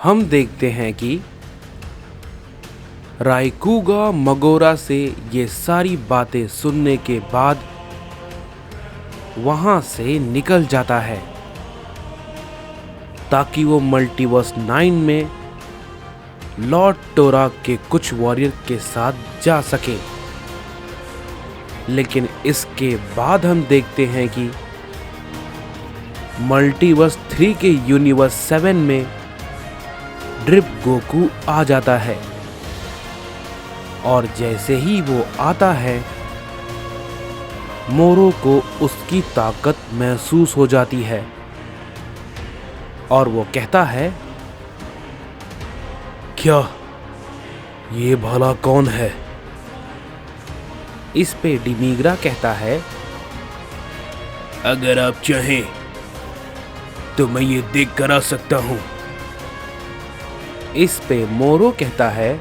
हम देखते हैं कि राइकुगा मगोरा से ये सारी बातें सुनने के बाद वहां से निकल जाता है ताकि वो मल्टीवर्स 9 में लॉर्ड टोरा के कुछ वॉरियर के साथ जा सके। लेकिन इसके बाद हम देखते हैं कि मल्टीवर्स 3 के यूनिवर्स 7 में ड्रिप गोकू आ जाता है और जैसे ही वो आता है मोरो को उसकी ताकत महसूस हो जाती है और वो कहता है, क्या ये भला कौन है? इस पे डिमिग्रा कहता है, अगर आप चाहें तो मैं ये देख कर आ सकता हूं। इस पे मोरो कहता है,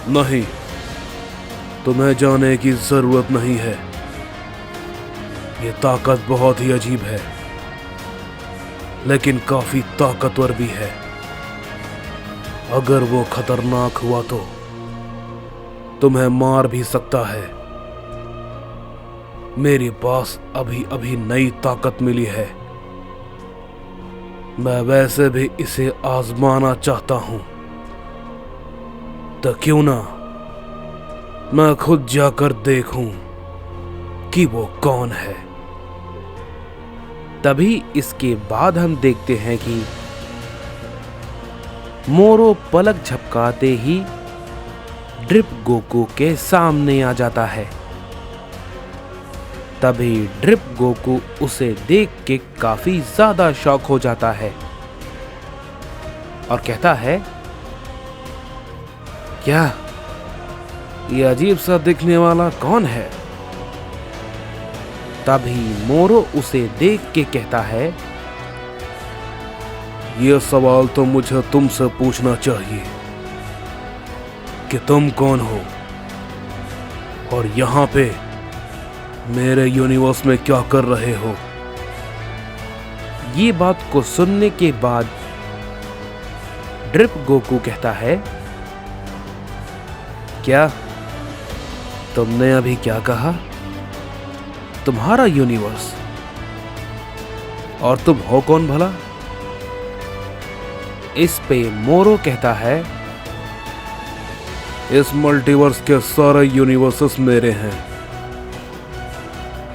नहीं, तुम्हें जाने की जरूरत नहीं है। ये ताकत बहुत ही अजीब है लेकिन काफी ताकतवर भी है। अगर वो खतरनाक हुआ तो तुम्हें मार भी सकता है। मेरे पास अभी अभी नई ताकत मिली है। मैं वैसे भी इसे आजमाना चाहता हूं, तो क्यों ना मैं खुद जाकर देखूं कि वो कौन है। तभी इसके बाद हम देखते हैं कि मोरो पलक झपकाते ही ड्रिप गोकू के सामने आ जाता है। तभी ड्रिप गोकू उसे देख के काफी ज्यादा शॉक हो जाता है और कहता है, क्या ये अजीब सा दिखने वाला कौन है? तभी मोरो उसे देख के कहता है, यह सवाल तो मुझे तुमसे पूछना चाहिए कि तुम कौन हो और यहाँ पे मेरे यूनिवर्स में क्या कर रहे हो? ये बात को सुनने के बाद ड्रिप गोकू कहता है, क्या तुमने अभी क्या कहा? तुम्हारा यूनिवर्स? और तुम हो कौन भला? इस पे मोरो कहता है, इस मल्टीवर्स के सारे यूनिवर्सेस मेरे हैं।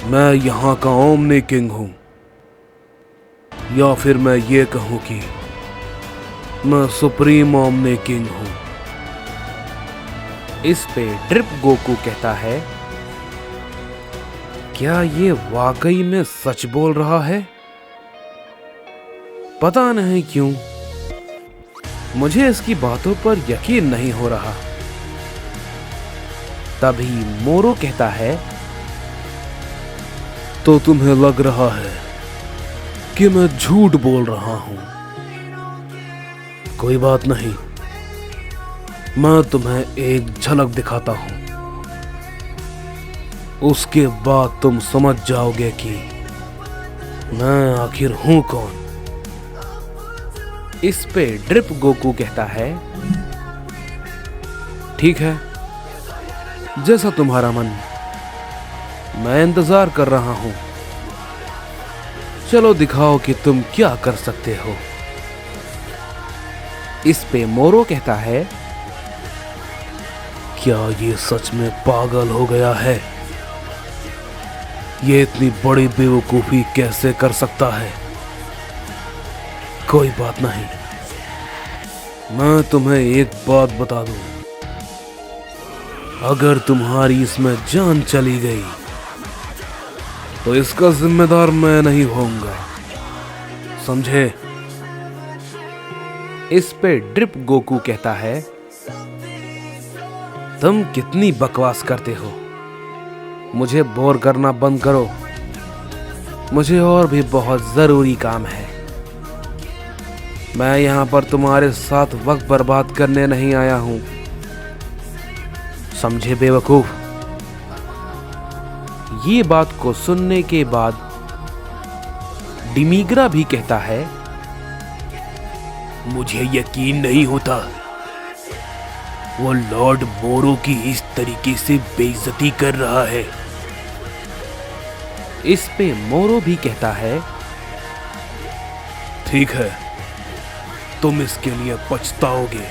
मैं यहां का ओमनी किंग हूं, या फिर मैं ये कहूं कि मैं सुप्रीम ओमनी किंग हूं। इस पे ड्रिप गोकू कहता है, क्या ये वाकई में सच बोल रहा है? पता नहीं क्यों मुझे इसकी बातों पर यकीन नहीं हो रहा। तभी मोरो कहता है, तो तुम्हें लग रहा है कि मैं झूठ बोल रहा हूं। कोई बात नहीं, मैं तुम्हें एक झलक दिखाता हूं। उसके बाद तुम समझ जाओगे कि मैं आखिर हूं कौन। इस पे ड्रिप गोकू कहता है, ठीक है, जैसा तुम्हारा मन, मैं इंतजार कर रहा हूं। चलो दिखाओ कि तुम क्या कर सकते हो। इस पे मोरो कहता है, क्या ये सच में पागल हो गया है? ये इतनी बड़ी बेवकूफी कैसे कर सकता है? कोई बात नहीं, मैं तुम्हें एक बात बता दूं। अगर तुम्हारी इसमें जान चली गई तो इसका जिम्मेदार मैं नहीं होऊंगा, समझे? इस पे ड्रिप गोकू कहता है, तुम कितनी बकवास करते हो। मुझे बोर करना बंद करो। मुझे और भी बहुत जरूरी काम है। मैं यहां पर तुम्हारे साथ वक्त बर्बाद करने नहीं आया हूं, समझे बेवकूफ? ये बात को सुनने के बाद डिमिग्रा भी कहता है, मुझे यकीन नहीं होता वो लॉर्ड मोरो की इस तरीके से बेइज्जती कर रहा है। इस पे मोरो भी कहता है, ठीक है, तुम इसके लिए पछताओगे।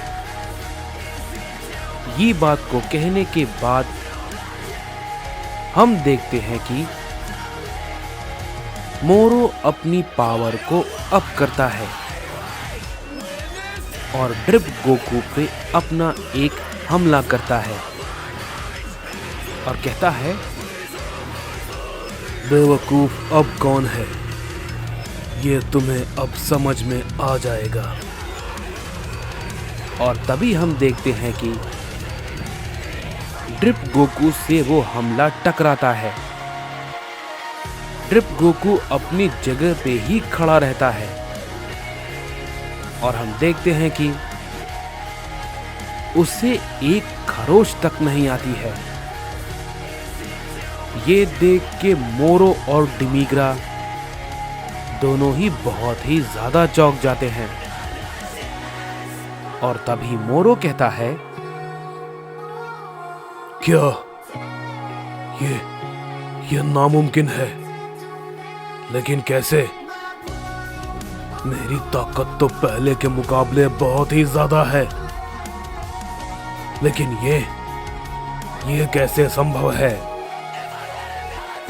ये बात को कहने के बाद हम देखते हैं कि मोरो अपनी पावर को अप करता है और ड्रिप गोकू पे अपना एक हमला करता है और कहता है, बेवकूफ अब कौन है, ये तुम्हें अब समझ में आ जाएगा। और तभी हम देखते हैं कि ड्रिप गोकू से वो हमला टकराता है। ड्रिप गोकू अपनी जगह पे ही खड़ा रहता है और हम देखते हैं कि उसे एक खरोच तक नहीं आती है। ये देख के मोरो और डिमिग्रा दोनों ही बहुत ही ज्यादा चौंक जाते हैं और तभी मोरो कहता है, क्या ये नामुमकिन है? लेकिन कैसे? मेरी ताकत तो पहले के मुकाबले बहुत ही ज्यादा है, लेकिन ये कैसे संभव है?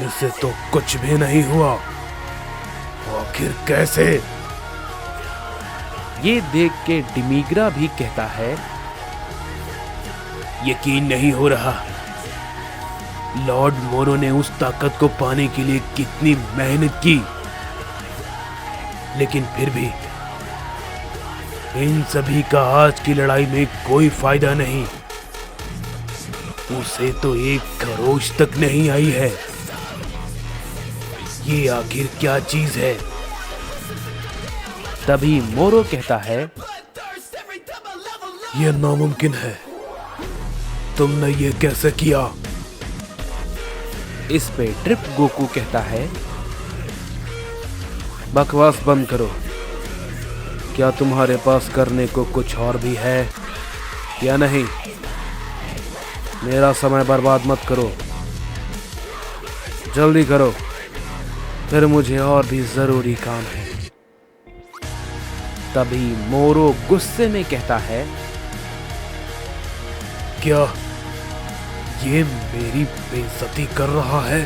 इससे तो कुछ भी नहीं हुआ। आखिर कैसे? ये देख के डिमिग्रा भी कहता है, यकीन नहीं हो रहा। लॉर्ड मोरो ने उस ताकत को पाने के लिए कितनी मेहनत की, लेकिन फिर भी इन सभी का आज की लड़ाई में कोई फायदा नहीं। उसे तो एक खरोच तक नहीं आई है। ये आखिर क्या चीज है? तभी मोरो कहता है, यह नामुमकिन है। तुमने ये कैसे किया? इस पे ड्रिप गोकू कहता है, बकवास बंद करो। क्या तुम्हारे पास करने को कुछ और भी है या नहीं? मेरा समय बर्बाद मत करो, जल्दी करो, फिर मुझे और भी जरूरी काम है। तभी मोरो गुस्से में कहता है, क्या ये मेरी बेइज्जती कर रहा है?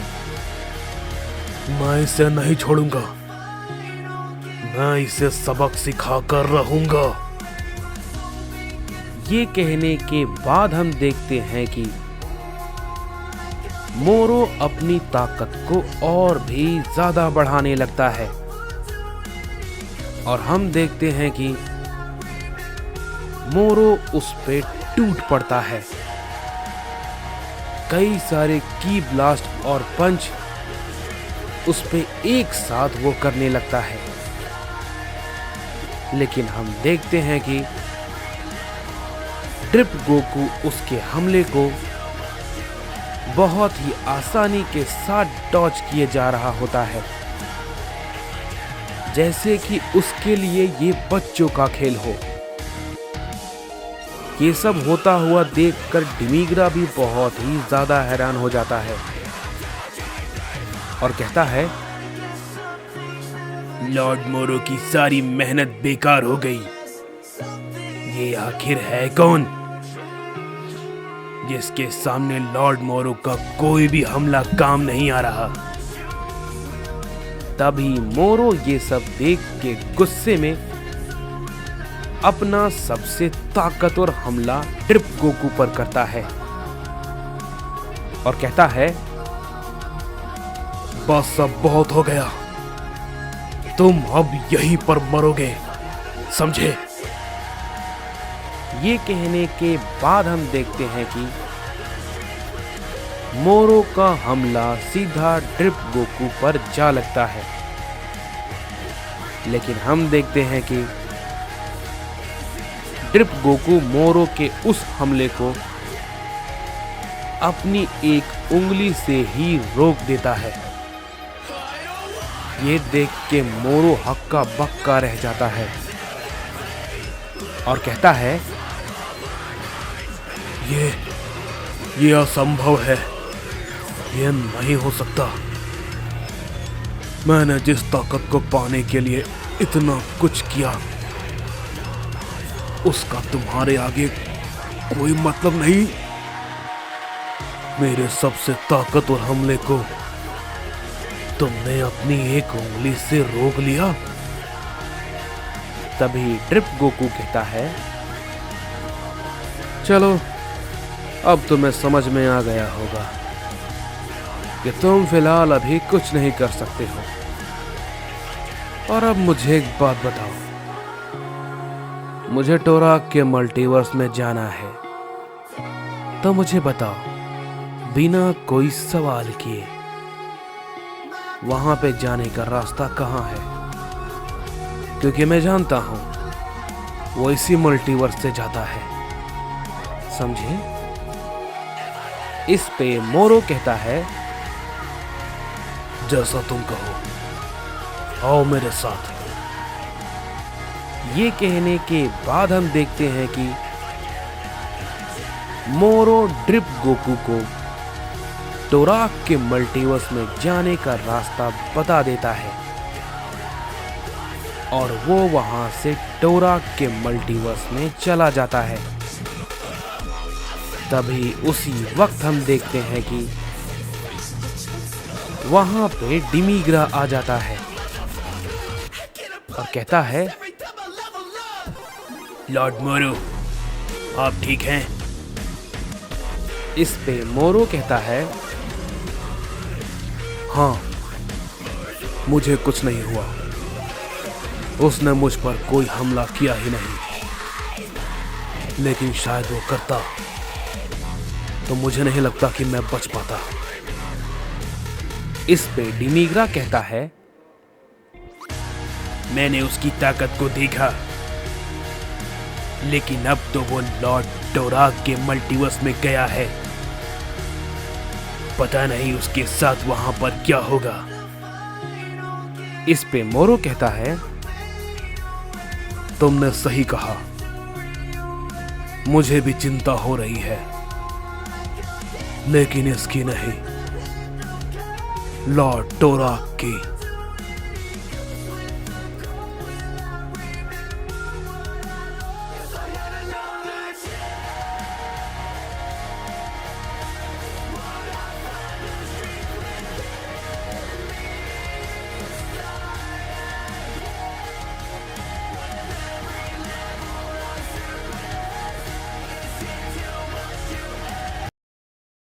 मैं इसे नहीं छोड़ूंगा। मैं इसे सबक सिखा कर रहूंगा। ये कहने के बाद हम देखते हैं कि मोरो अपनी ताकत को और भी ज्यादा बढ़ाने लगता है और हम देखते हैं कि मोरो उस पे टूट पड़ता है। कई सारे की ब्लास्ट और पंच उस पे एक साथ वो करने लगता है, लेकिन हम देखते हैं कि ड्रिप गोकू उसके हमले को बहुत ही आसानी के साथ डॉज किए जा रहा होता है, जैसे कि उसके लिए ये बच्चों का खेल हो। ये सब होता हुआ देखकर डिमिग्रा भी बहुत ही ज्यादा हैरान हो जाता है और कहता है, लॉर्ड मोरो की सारी मेहनत बेकार हो गई। ये आखिर है कौन जिसके सामने लॉर्ड मोरो का कोई भी हमला काम नहीं आ रहा? तभी मोरो ये सब देख के गुस्से में अपना सबसे ताकतवर हमला ड्रिप गोकू पर करता है और कहता है, बस अब बहुत हो गया। तुम अब यहीं पर मरोगे, समझे? ये कहने के बाद हम देखते हैं कि मोरो का हमला सीधा ड्रिप गोकू पर जा लगता है, लेकिन हम देखते हैं कि ड्रिप गोकू मोरो के उस हमले को अपनी एक उंगली से ही रोक देता है। ये देख के मोरो हक्का बक्का रह जाता है और कहता है, ये असंभव है, ये नहीं हो सकता। मैंने जिस ताकत को पाने के लिए इतना कुछ किया, उसका तुम्हारे आगे कोई मतलब नहीं। मेरे सबसे ताकतवर हमले को तुमने अपनी एक उंगली से रोक लिया। तभी ड्रिप गोकू कहता है, चलो अब तुम्हें समझ में आ गया होगा कि तुम फिलहाल अभी कुछ नहीं कर सकते हो। और अब मुझे एक बात बताओ, मुझे टोराक के मल्टीवर्स में जाना है, तो मुझे बताओ बिना कोई सवाल किए वहां पे जाने का रास्ता कहाँ है, क्योंकि मैं जानता हूं वो इसी मल्टीवर्स से जाता है, समझे? इस पे मोरो कहता है, जैसा तुम कहो, आओ मेरे साथ। ये कहने के बाद हम देखते हैं कि मोरो ड्रिप गोकू को टोराक के मल्टीवर्स में जाने का रास्ता बता देता है और वो वहां से टोराक के मल्टीवर्स में चला जाता है। तभी उसी वक्त हम देखते हैं कि वहां पे डिमीग्रा आ जाता है और कहता है, लॉर्ड मोरो, आप ठीक हैं? इस पे मोरो कहता है, हाँ, मुझे कुछ नहीं हुआ। उसने मुझ पर कोई हमला किया ही नहीं, लेकिन शायद वो करता तो मुझे नहीं लगता कि मैं बच पाता। इस पे डिमीग्रा कहता है, मैंने उसकी ताकत को देखा, लेकिन अब तो वो लॉर्ड टोराक के मल्टीवर्स में गया है। पता नहीं उसके साथ वहां पर क्या होगा। इस पे मोरो कहता है, तुमने सही कहा, मुझे भी चिंता हो रही है, लेकिन इसकी नहीं, लॉर्ड टोराक की।